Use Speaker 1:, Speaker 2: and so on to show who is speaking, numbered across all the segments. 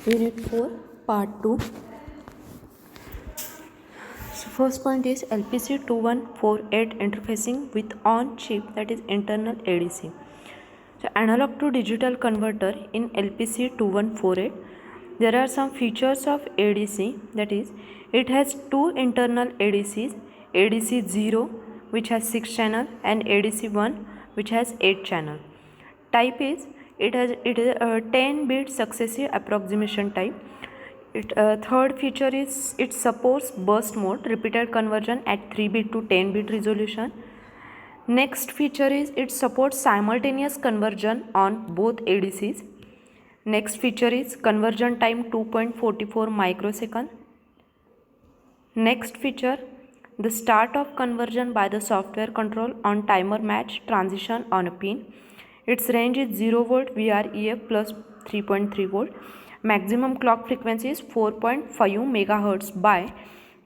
Speaker 1: Unit 4, Part 2. So first point is LPC 2148 interfacing with on-chip, that is internal ADC. So analog to digital converter in LPC 2148, there are some features of ADC, that is it has two internal ADCs, ADC 0 which has 6 channel and ADC 1 which has 8 channel. Type is it is a 10-bit successive approximation type. Third feature is it supports burst mode, repeated conversion at 3-bit to 10-bit resolution. Next feature is it supports simultaneous conversion on both ADCs. Next feature is conversion time 2.44 microsecond. Next feature, the start of conversion by the software control on timer match transition on a pin. Its range is 0 volt VREF plus 3.3 volt. Maximum clock frequency is 4.5 megahertz by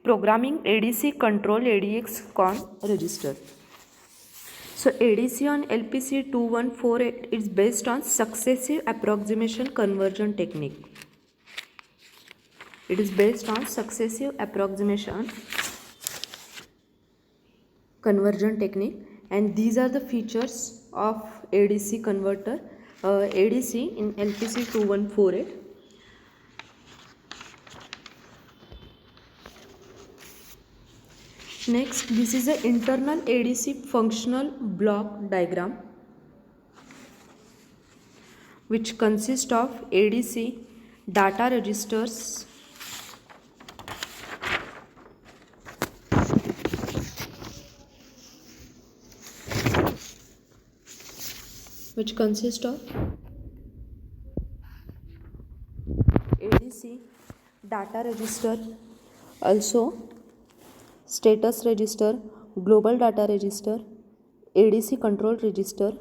Speaker 1: programming ADC control ADX con register. So ADC on LPC 2148 is based on successive approximation conversion technique. It is based on successive approximation conversion technique, and these are the features of ADC converter, ADC in LPC 2148. Next, this is the internal ADC functional block diagram, which consists of ADC data registers, which consist of ADC data register, also status register, global data register, ADC control register.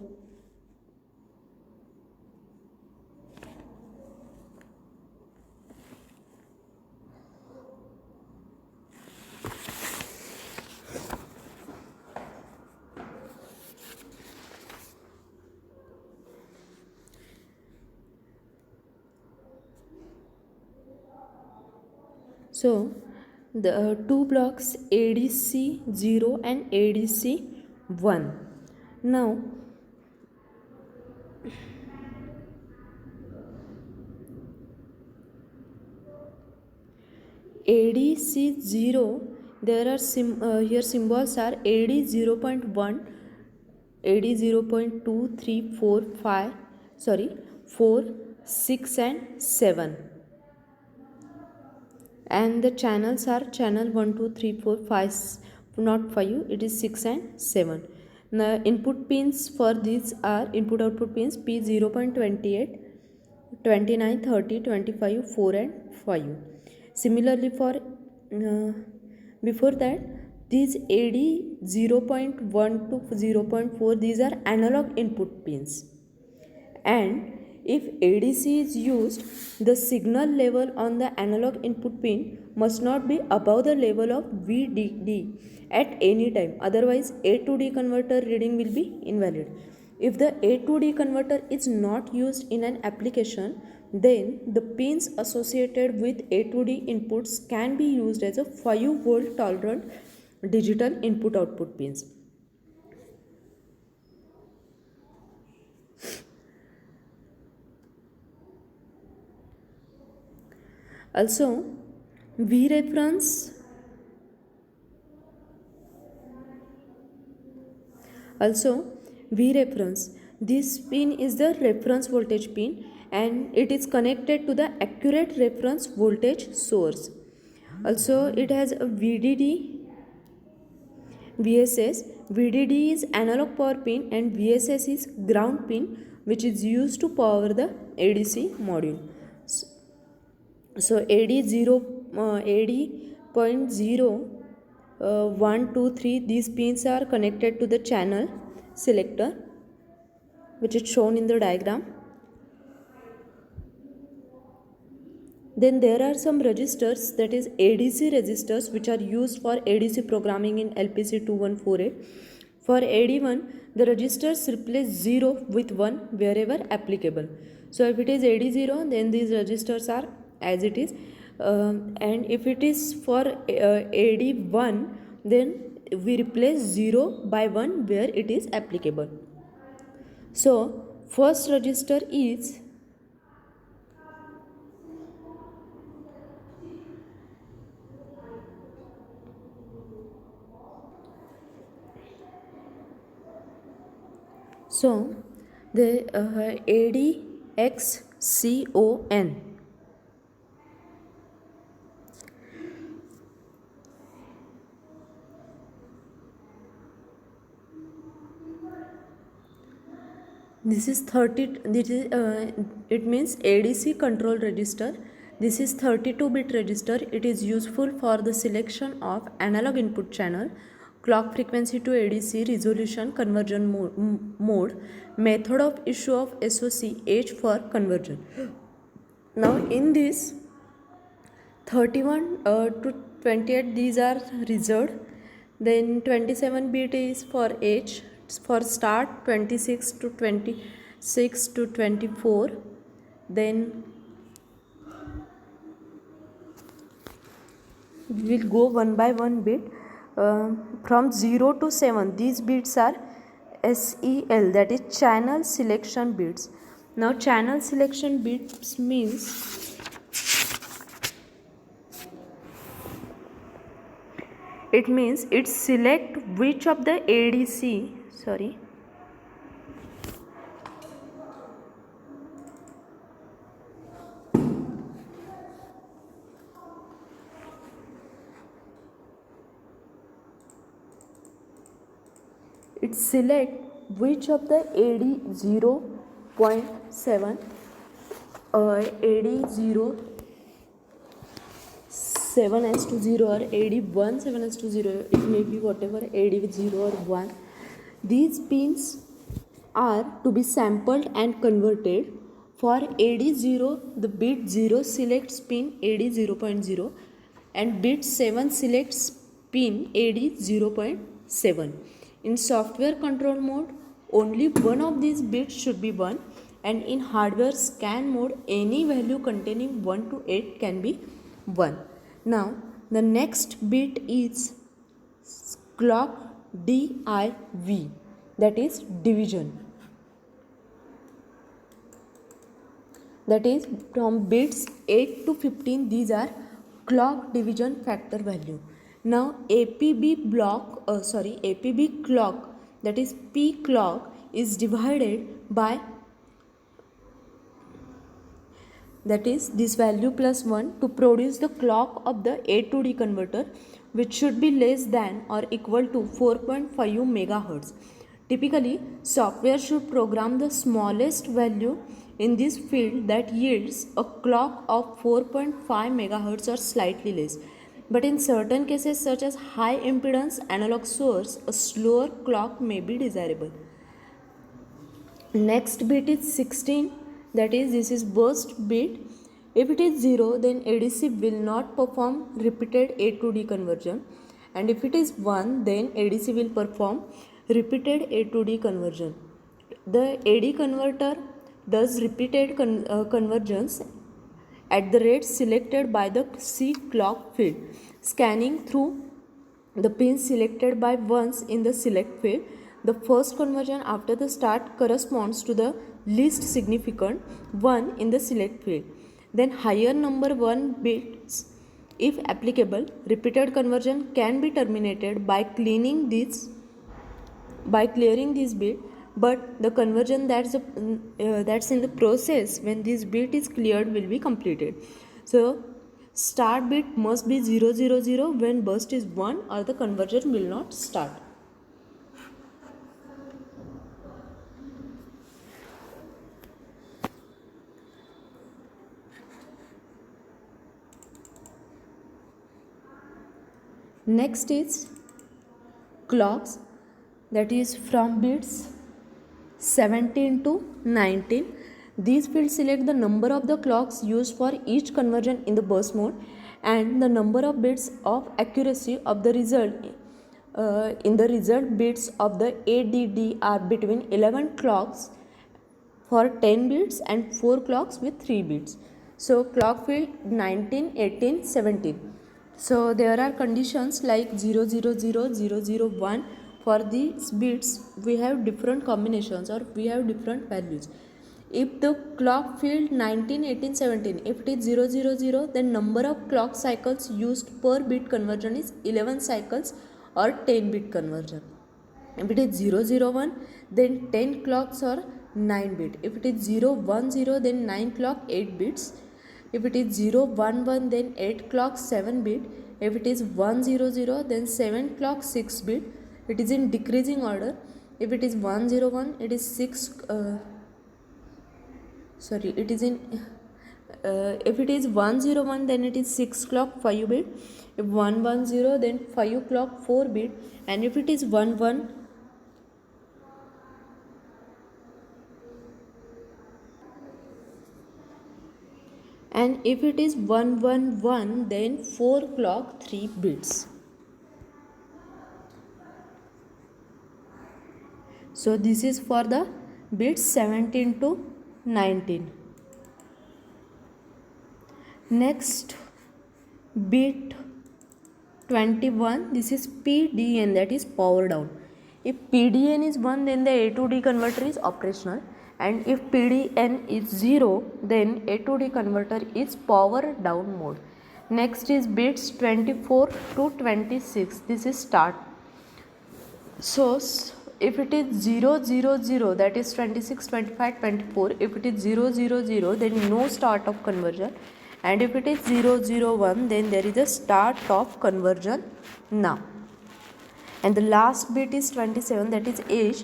Speaker 1: So the two blocks ADC 0 and ADC 1. Now ADC 0, there are here symbols are AD 0.1, AD 0.2, 3, 4, 5, 4, 6 and 7. And the channels are channel 1, 2, 3, 4, 5, not 5, it is 6 and 7. Now input pins for these are input output pins P 0.28, 29, 30, 25, 4 and 5. Similarly for before that, these AD 0.1 to 0.4, these are analog input pins, and if ADC is used, the signal level on the analog input pin must not be above the level of VDD at any time, otherwise A to D converter reading will be invalid. If the A to D converter is not used in an application, then the pins associated with A to D inputs can be used as a 5 volt tolerant digital input output pins. Also, V reference this pin is the reference voltage pin and it is connected to the accurate reference voltage source. Also, it has a VDD, VSS. VDD is analog power pin and VSS is ground pin, which is used to power the ADC module. So AD.0, 1, 2, 3, these pins are connected to the channel selector, which is shown in the diagram. Then there are some registers, that is ADC registers, which are used for ADC programming in LPC 2148. For AD1, the registers replace 0 with 1 wherever applicable. So if it is AD0, then these registers are as it is, and if it is for AD1, then we replace 0 by 1 where it is applicable. So first register is the ADXCON. This is 30. This is it means ADC control register. This is 32-bit register. It is useful for the selection of analog input channel, clock frequency to ADC, resolution, conversion mode, method of issue of SOC, age for conversion. Now in this 31 to 28, these are reserved. Then 27 bit is for age, for start 26 to 24. Then we will go one by one bit. From 0 to 7, these bits are SEL, that is channel selection bits. Now channel selection bits means it select which of the ADC, it select which of the AD 0.7 AD 7s to 0 or AD1 7s to 0, it may be whatever AD with 0 or 1. These pins are to be sampled and converted. For AD0, the bit 0 selects pin AD0.0 and bit 7 selects pin AD0.7. In software control mode, only one of these bits should be 1, and in hardware scan mode, any value containing 1 to 8 can be 1. Now the next bit is clock DIV, that is division. That is from bits 8 to 15, these are clock division factor value. Now APB clock, that is P clock, is divided by, that is this value plus 1 to produce the clock of the A to D converter, which should be less than or equal to 4.5 megahertz. Typically, software should program the smallest value in this field that yields a clock of 4.5 megahertz or slightly less. But in certain cases such as high impedance analog source, a slower clock may be desirable. Next bit is 16, that is this is burst bit. If it is 0, then ADC will not perform repeated A to D conversion, and if it is 1, then ADC will perform repeated A to D conversion. The AD converter does repeated conversions at the rate selected by the C clock field, scanning through the pins selected by ones in the select field. The first conversion after the start corresponds to the least significant one in the select field. Then higher number 1 bits, if applicable, repeated conversion can be terminated by clearing this bit, but the conversion that's in the process when this bit is cleared will be completed. So start bit must be 000 when burst is 1, or the conversion will not start. Next is clocks, that is from bits 17 to 19. These fields select the number of the clocks used for each conversion in the burst mode and the number of bits of accuracy of the result. In the result, bits of the ADD are between 11 clocks for 10 bits and 4 clocks with 3 bits. So clock field 19, 18, 17. So there are conditions like 0, 0, 0, 0, 0, 1. For these bits we have different combinations or we have different values. If the clock field 19, 18, 17, if it is 0, 0, 0, then number of clock cycles used per bit conversion is 11 cycles or 10 bit conversion. If it is 0, 0, 1, then 10 clocks or 9 bit. If it is 0, 1, 0, then 9 clock 8 bits. If it is 0, 1, 1, then 8 clock 7 bit. If it is 1, 0, 0, then 7 clock 6 bit. It is in decreasing order. If it is 1, 0, 1, it is 6 it is in if it is 101, then it is 6 clock 5 bit. If 110, then 5 clock 4 bit. And if it is 11, and if it is 111, then 4 clock 3 bits. So this is for the bits 17 to 19. Next, bit 21, this is PDN, that is power down. If PDN is 1, then the A to D converter is operational, and if PDN is 0, then A to D converter is power down mode. Next is bits 24 to 26, this is start. So if it is 0, 0, 0, that is 26, 25, 24. If it is 0, 0, 0, then no start of conversion. And if it is 0, 0, 1, then there is a start of conversion now. And the last bit is 27, that is age.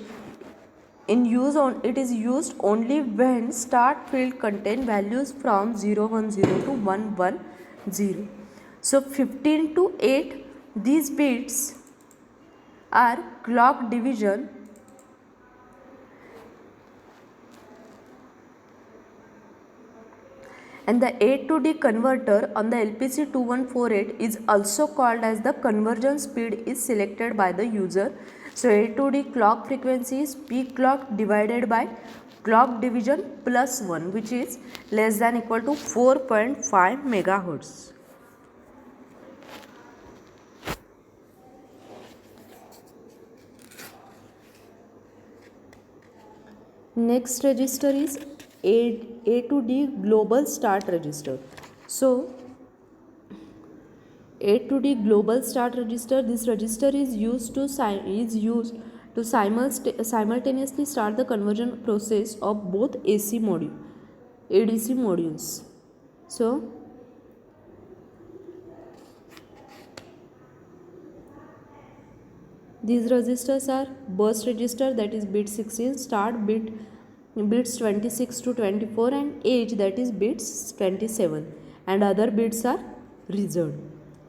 Speaker 1: It is used only when start field contain values from 010 to 110. So 15 to 8, these bits are clock division, and the A to D converter on the LPC 2148 is also called as the conversion speed is selected by the user. So A to D clock frequency is peak clock divided by clock division plus 1, which is less than equal to 4.5 megahertz. Next register is A to D global start register. So A to D global start register, this register is used to simultaneously start the conversion process of both ADC modules. So these registers are burst register, that is bit 16, start bits 26 to 24, and age, that is bits 27, and other bits are reserved.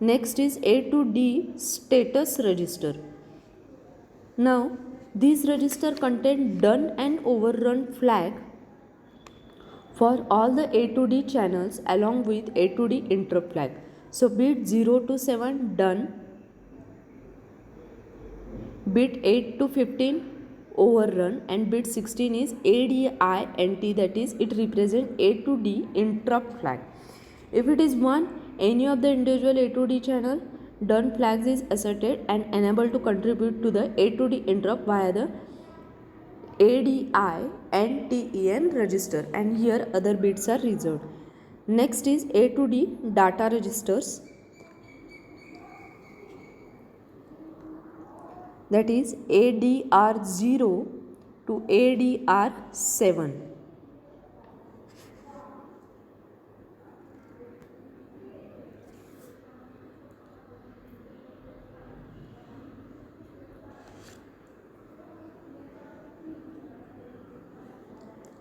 Speaker 1: Next is A to D status register. Now these register contain done and overrun flag for all the A to D channels along with A to D interrupt flag. So bit 0 to 7 done, bit 8 to 15 overrun, and bit 16 is ADINT, that is it represents A to D interrupt flag. If it is 1, any of the individual A to D channel done flags is asserted and enabled to contribute to the A to D interrupt via the ADINTEN register, and here other bits are reserved. Next is A to D data registers, that is ADR0 to ADR7.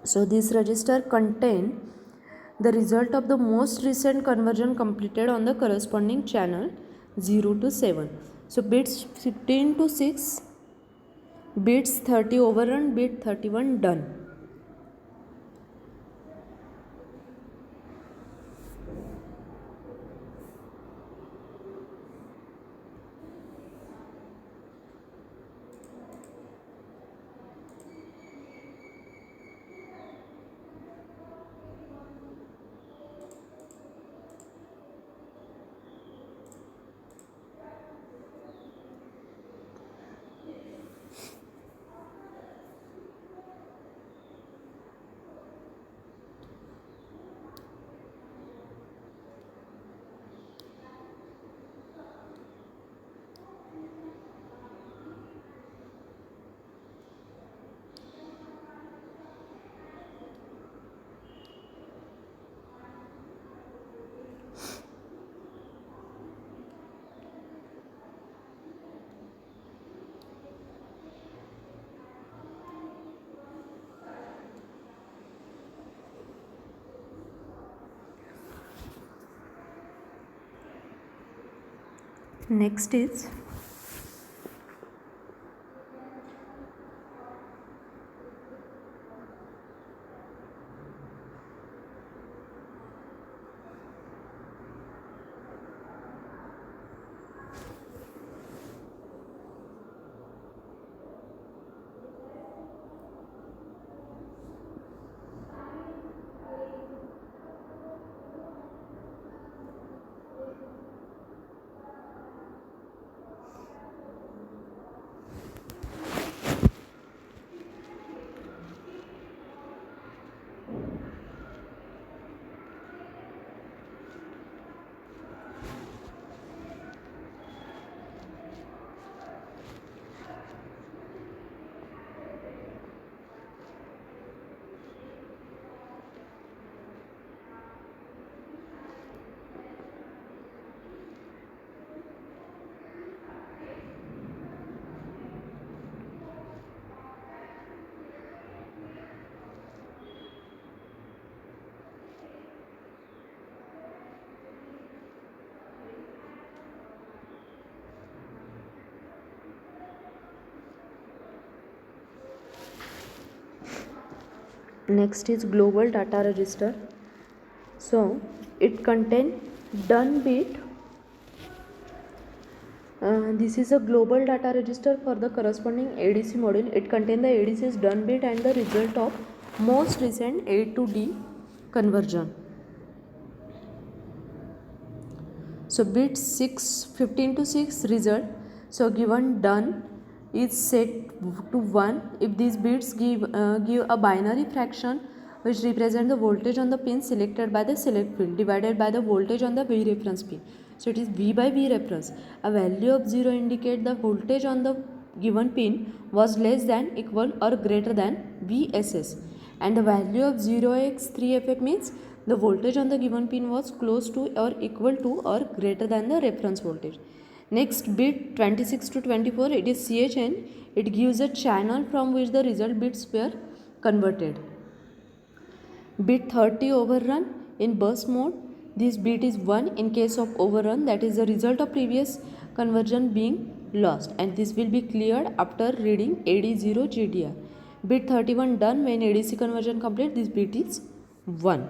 Speaker 1: So this register contain the result of the most recent conversion completed on the corresponding channel 0 to 7. So bits 15 to 6, bits 30 overrun, bit 31 done. Next is global data register. So it contains done bit. This is a global data register for the corresponding ADC module. It contains the ADC's done bit and the result of most recent A to D conversion. So bit 15 to 6 result. So given done is set to 1 if these bits give a binary fraction which represent the voltage on the pin selected by the select field divided by the voltage on the V reference pin. So it is V by V reference. A value of 0 indicate the voltage on the given pin was less than, equal or greater than VSS, and the value of 0x3FF means the voltage on the given pin was close to or equal to or greater than the reference voltage. Next bit 26 to 24, it is CHN. It gives a channel from which the result bits were converted. Bit 30 overrun in burst mode. This bit is 1 in case of overrun, that is the result of previous conversion being lost, and this will be cleared after reading AD0 GDR. Bit 31 done when ADC conversion complete. This bit is 1.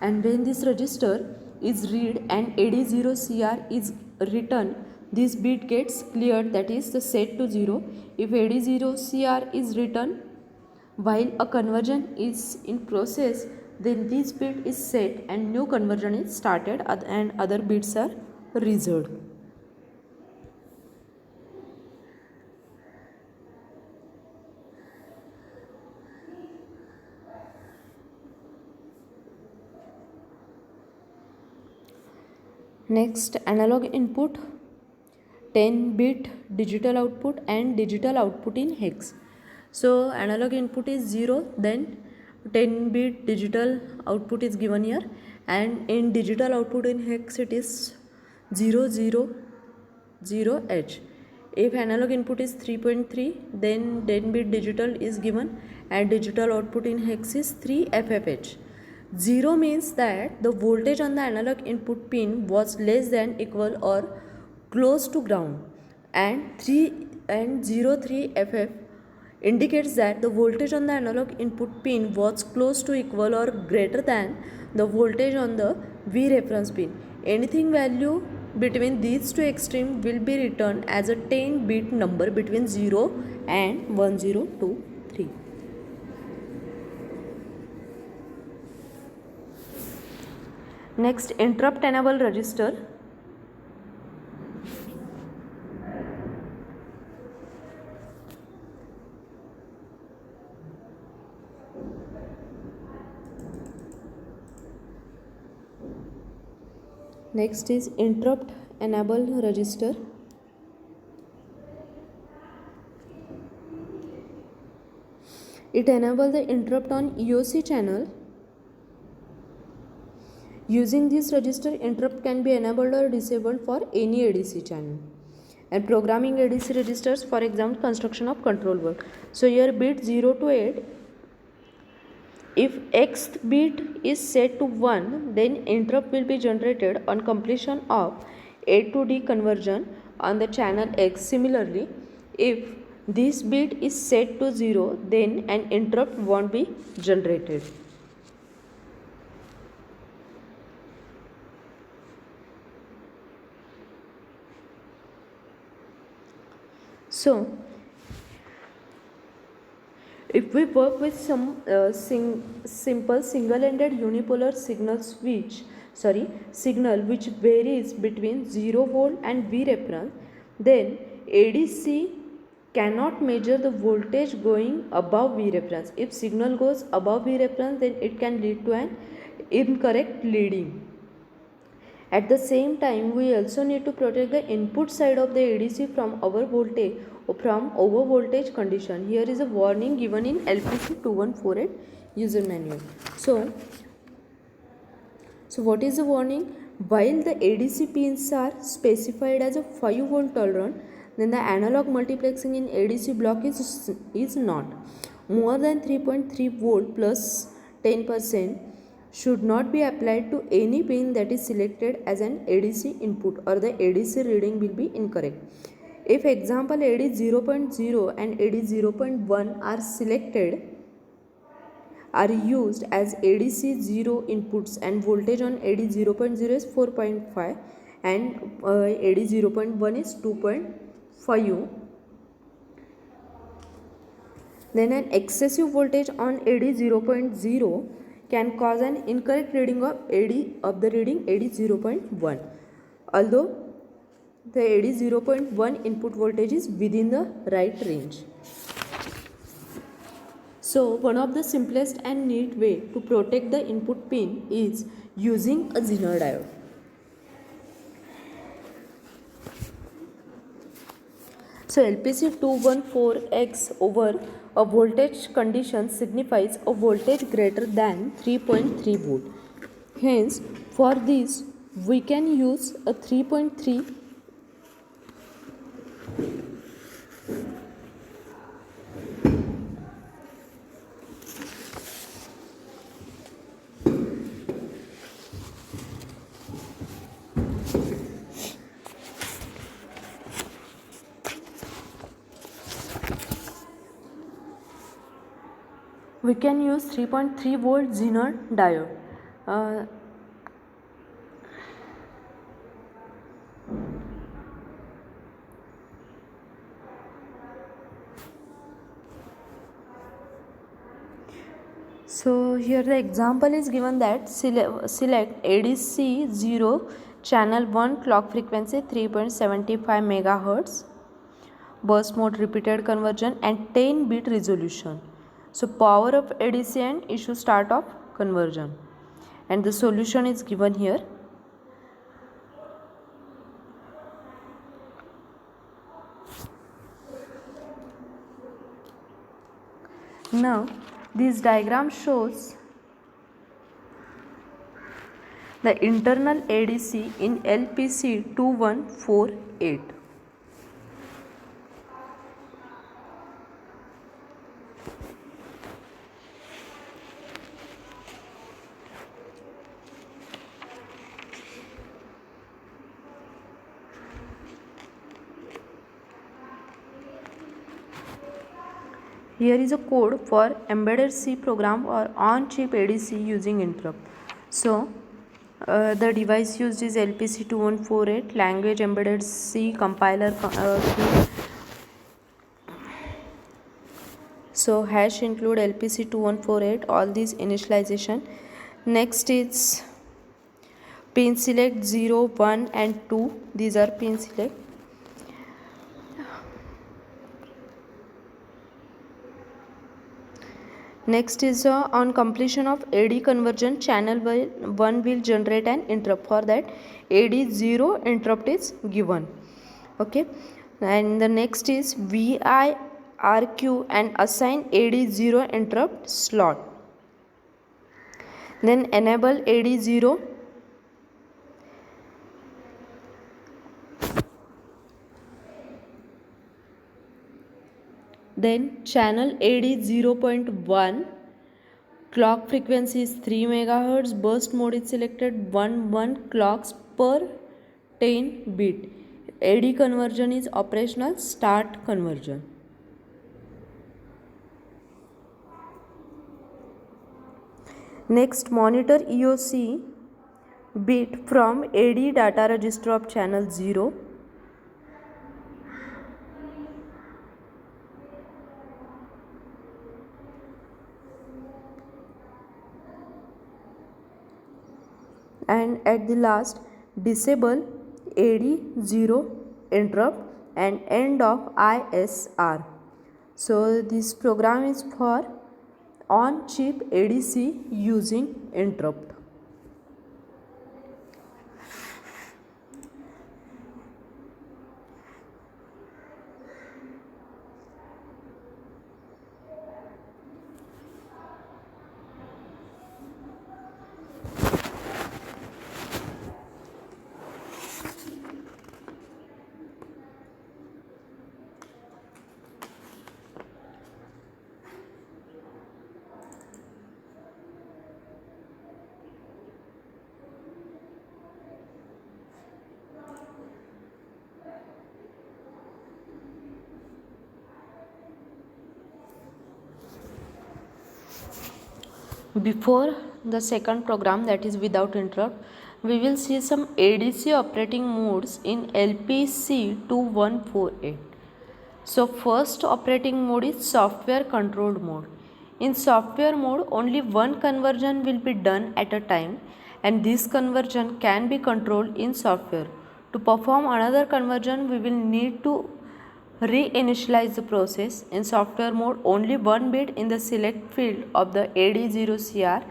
Speaker 1: And when this register is read and AD0CR is written, this bit gets cleared, that is the set to 0. If AD0CR is written while a conversion is in process, then this bit is set and new conversion is started and other bits are reserved. Next, analog input, 10-bit digital output and digital output in hex. So analog input is 0, then 10-bit digital output is given here, and in digital output in hex it is 000H. If analog input is 3.3, then 10-bit digital is given and digital output in hex is 3FFH. 0 means that the voltage on the analog input pin was less than, equal or close to ground, and 03FF indicates that the voltage on the analog input pin was close to, equal or greater than the voltage on the V reference pin. Anything value between these two extremes will be returned as a 10-bit number between 0 and 1023. Next, interrupt enable register. Next is interrupt enable register. It enables the interrupt on EOC channel. Using this register, interrupt can be enabled or disabled for any ADC channel. And programming ADC registers, for example, construction of control board. So here bit 0 to 8 If xth bit is set to 1, then interrupt will be generated on completion of A to D conversion on the channel X. Similarly, if this bit is set to 0, then an interrupt won't be generated. So, if we work with some simple single-ended unipolar signal which varies between 0 volt and V reference, then ADC cannot measure the voltage going above V reference. If signal goes above V reference, then it can lead to an incorrect leading. At the same time, we also need to protect the input side of the ADC from over voltage condition. Here is a warning given in LPC 2148 user manual. So what is the warning? While the ADC pins are specified as a 5 volt tolerant, then the analog multiplexing in ADC block is not. More than 3.3 volt plus 10% should not be applied to any pin that is selected as an ADC input, or the ADC reading will be incorrect. If example AD 0.0 and AD 0.1 are selected, are used as ADC 0 inputs, and voltage on AD 0.0 is 4.5 and AD 0.1 is 2.5, then an excessive voltage on AD 0.0 can cause an incorrect reading of the reading AD 0.1, although the AD 0.1 input voltage is within the right range. So one of the simplest and neat way to protect the input pin is using a Zener diode. So LPC214X over a voltage condition signifies a voltage greater than 3.3 volt. Hence, for this we can use a 3.3 volt Zener diode. So here the example is given that select ADC 0 channel 1 clock frequency 3.75 megahertz, burst mode repeated conversion and 10 bit resolution. So power of ADC and issue start of conversion, and the solution is given here. Now this diagram shows the internal ADC in LPC 2148. Here is a code for embedded C program or on-chip ADC using interrupt. So the device used is LPC2148, language embedded C, compiler key. So hash include LPC2148, all these initialization. Next is pin select 0, 1 and 2. These are pin select. Next is on completion of AD conversion, channel 1 will generate an interrupt. For that AD 0 interrupt is given. Okay, and the next is VIRQ and assign AD 0 interrupt slot. Then enable AD 0. Then channel AD 0.1 Clock frequency is 3 megahertz. Burst mode is selected. 1 clocks per 10 bit. AD conversion is operational. Start conversion. Next, monitor EOC bit from AD data register of channel 0. And at the last, disable AD0 interrupt and end of ISR. So this program is for on chip ADC using interrupt. Before the second program, that is without interrupt, we will see some ADC operating modes in LPC2148. So first operating mode is software controlled mode. In software mode, only one conversion will be done at a time, and this conversion can be controlled in software. To perform another conversion, we will need to reinitialize the process. In software mode, only one bit in the select field of the AD0CR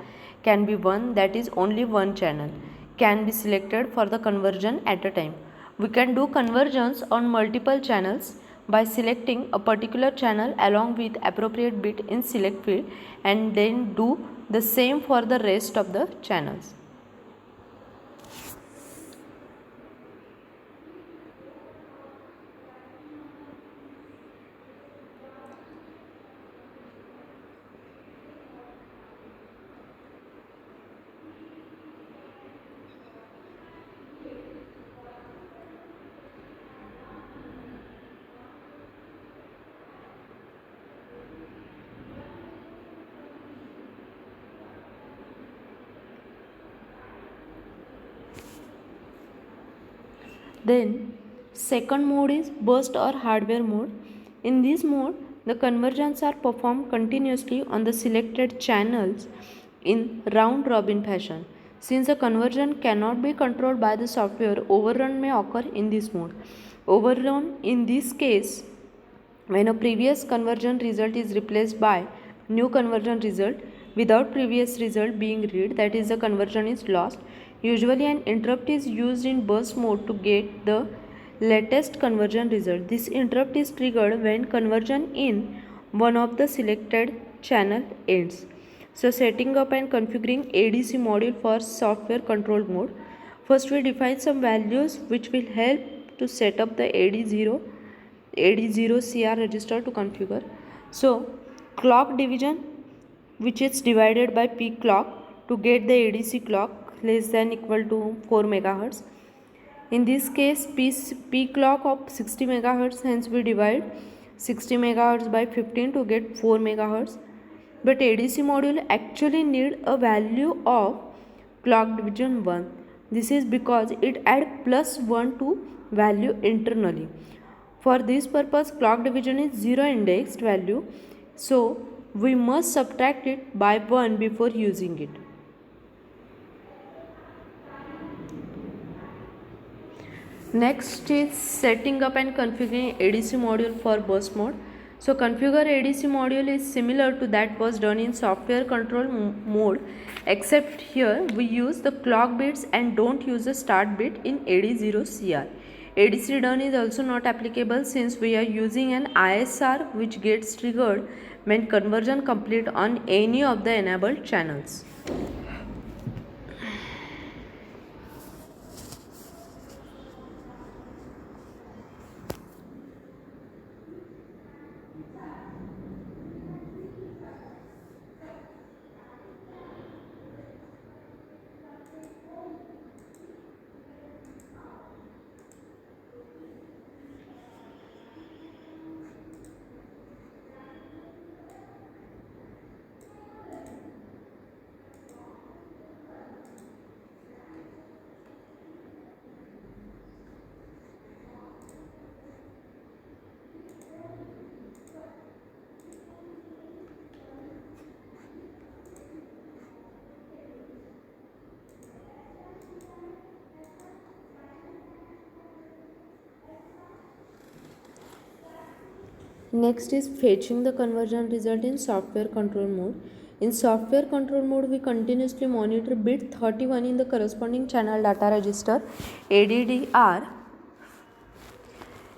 Speaker 1: can be one, that is only one channel can be selected for the conversion at a time. We can do conversions on multiple channels by selecting a particular channel along with appropriate bit in select field and then do the same for the rest of the channels. Then second mode is burst or hardware mode. In this mode, the conversions are performed continuously on the selected channels in round robin fashion. Since the conversion cannot be controlled by the software, overrun may occur in this mode. Overrun in this case when a previous conversion result is replaced by new conversion result without previous result being read, that is the conversion is lost. Usually an interrupt is used in burst mode to get the latest conversion result. This interrupt is triggered when conversion in one of the selected channel ends. So setting up and configuring ADC module for software control mode. First we define some values which will help to set up the AD0CR register to configure. So clock division, which is divided by peak clock to get the ADC clock less than equal to 4 megahertz. In this case, peak clock of 60 megahertz, hence we divide 60 megahertz by 15 to get 4 megahertz. But ADC module actually need a value of clock division 1. This is because it add plus 1 to value internally. For this purpose, clock division is 0 indexed value, so we must subtract it by 1 before using it. Next is setting up and configuring ADC module for burst mode. So configure ADC module is similar to that was done in software control mode, except here we use the clock bits and don't use the start bit in AD0CR. ADC done is also not applicable since we are using an ISR which gets triggered when conversion complete on any of the enabled channels. Next is fetching the conversion result in software control mode. In software control mode, we continuously monitor bit 31 in the corresponding channel data register ADDR.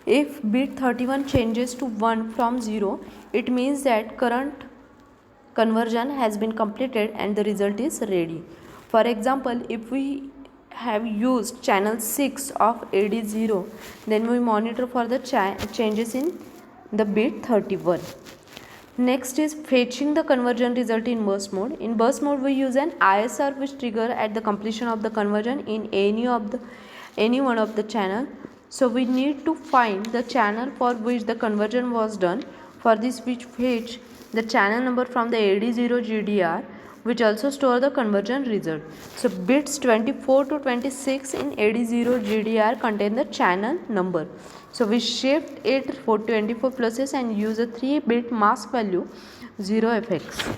Speaker 1: If bit 31 changes to 1 from 0, it means that current conversion has been completed and the result is ready. For example, if we have used channel 6 of AD0, then we monitor for the changes in the bit 31. Next is fetching the conversion result in burst mode. In burst mode, we use an ISR which trigger at the completion of the conversion in any one of the channel. So we need to find the channel for which the conversion was done. For this, we fetch the channel number from the AD0 GDR, which also store the conversion result. So bits 24 to 26 in AD0 GDR contain the channel number. So we shift it for 24 places and use a 3-bit mask value 0fx.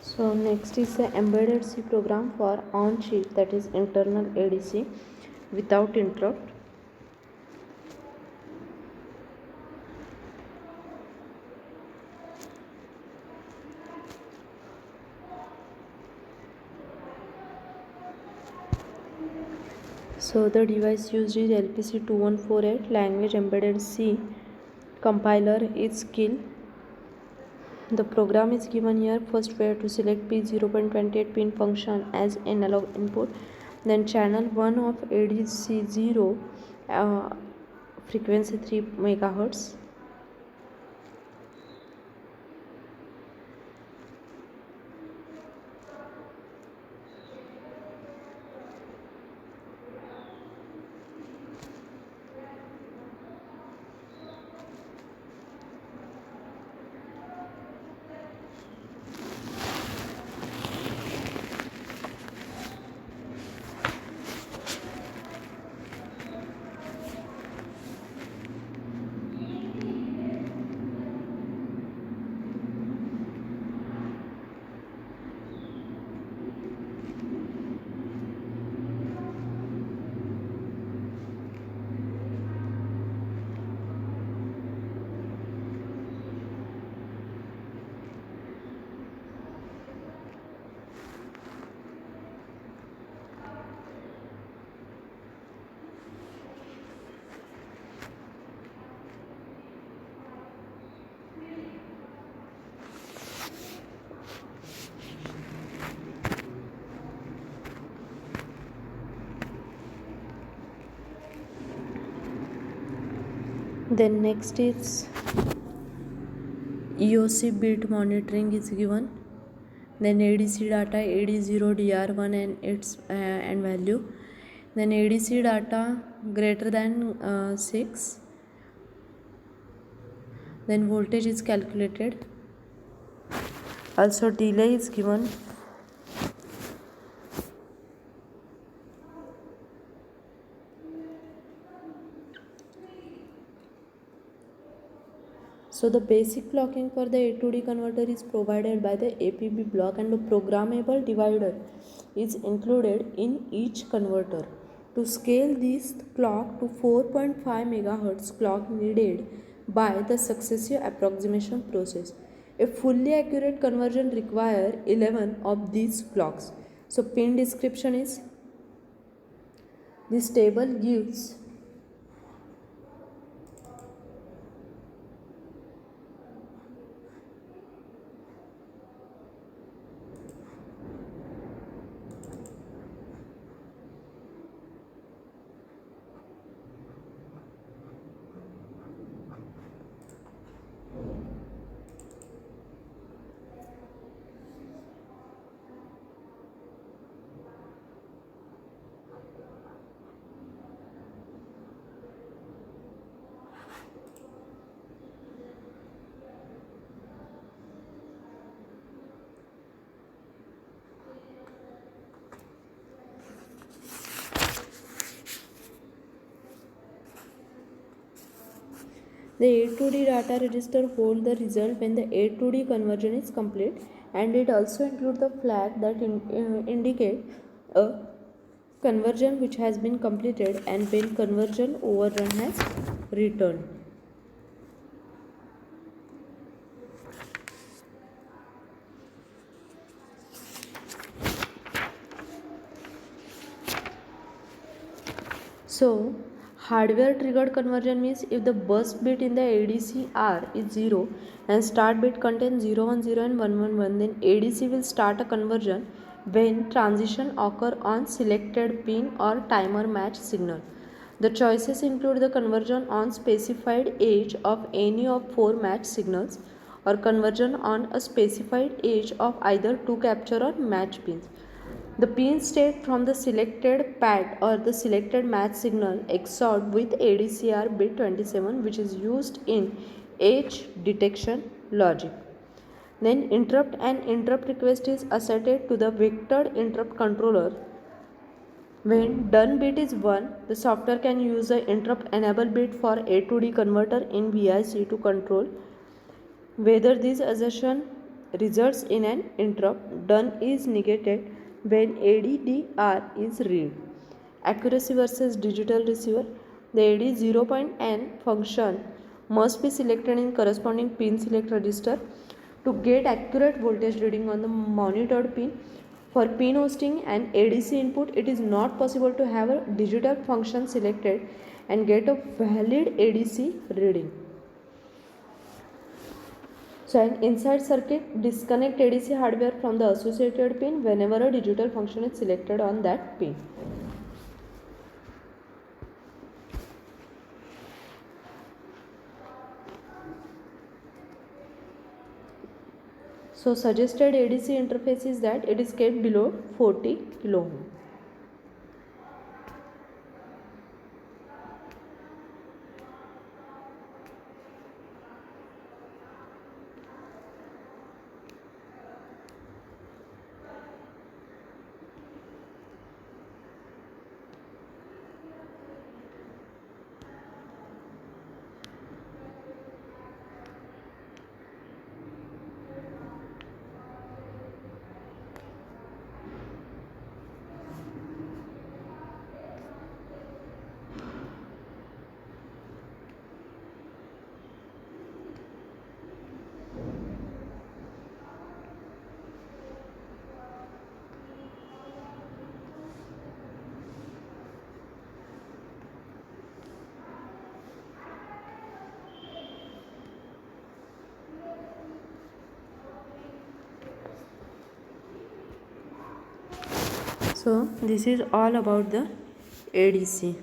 Speaker 1: So next is the embedded C program for on-chip, that is internal ADC without interrupt. So the device used is LPC2148 language embedded C. Compiler is Skill. The program is given here. First we have to select P0.28 pin function as analog input. Then channel 1 of ADC0 frequency 3 MHz. Then next is EOC bit monitoring is given. Then ADC data AD0 DR1 and its and value. Then ADC data greater than 6. then voltage is calculated. Also delay is given. So the basic clocking for the A to D converter is provided by the APB block, and the programmable divider is included in each converter. To scale this clock to 4.5 MHz clock needed by the successive approximation process. A fully accurate conversion requires 11 of these clocks. So pin description is, this table gives the A to D data register hold the result when the A to D conversion is complete, and it also includes the flag that indicate a conversion which has been completed and when conversion overrun has returned. So hardware triggered conversion means if the bus bit in the ADC R is 0 and start bit contains 010 and 111, then ADC will start a conversion when transition occur on selected pin or timer match signal. The choices include the conversion on specified edge of any of 4 match signals, or conversion on a specified edge of either 2 capture or match pins. The pin state from the selected pad or the selected match signal XORed with ADCR bit 27, which is used in edge detection logic. Then interrupt and interrupt request is asserted to the vectored interrupt controller. When done bit is 1, the software can use the interrupt enable bit for A to D converter in VIC to control whether this assertion results in an interrupt. Done is negated when ADDR is read. Accuracy versus digital receiver. The AD0.N function must be selected in corresponding pin select register to get accurate voltage reading on the monitored pin. For pin hosting and ADC input, it is not possible to have a digital function selected and get a valid ADC reading. So an inside circuit disconnect ADC hardware from the associated pin whenever a digital function is selected on that pin. So suggested ADC interface is that it is kept below 40 kilo ohm. So this is all about the ADC.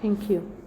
Speaker 1: Thank you.